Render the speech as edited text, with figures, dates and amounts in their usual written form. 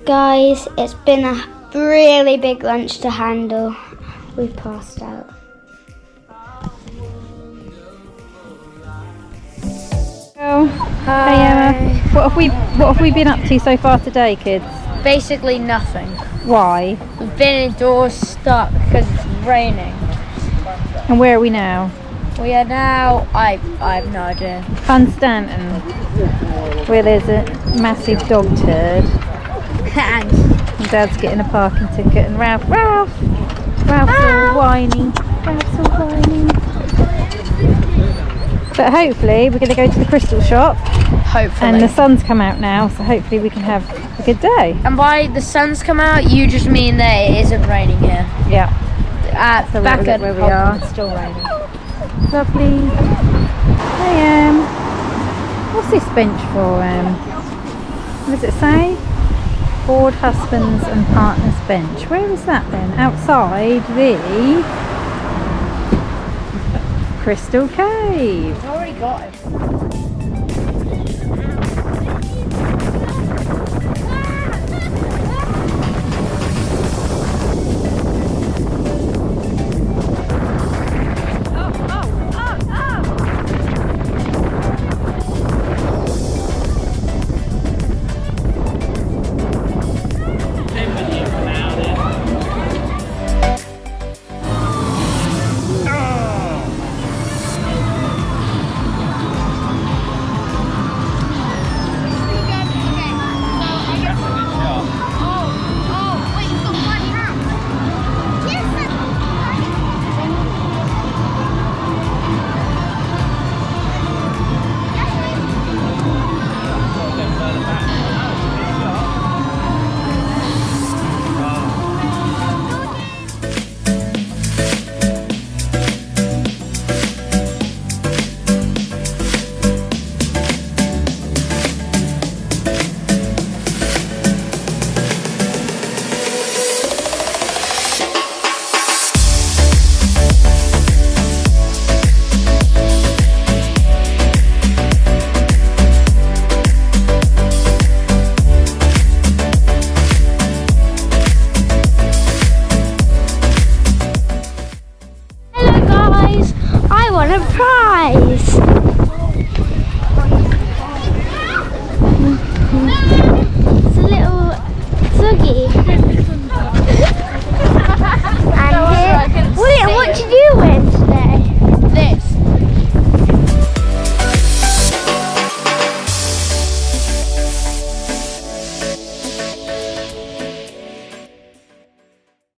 Guys, it's been a really big lunch to handle. We've passed out. Hey Emma, what have we been up to so far today, kids? Basically nothing. Why? We've been indoors stuck because it's raining. And where are we now? We are now, I have no idea. Hunstanton, where there's a massive dog turd. And Dad's getting a parking ticket, and Ralph's all whiny. Ralph's all whiny. But hopefully we're going to go to the crystal shop. hopefully. And the sun's come out now, so hopefully we can have a good day. And by the sun's come out, you just mean that it isn't raining here. Yeah. So back at where we are. It's still raining. Lovely. Hey, what's this bench for? What does it say? Ford Husbands and Partners Bench. Where is that then? Outside the Crystal Cave. I've already got it.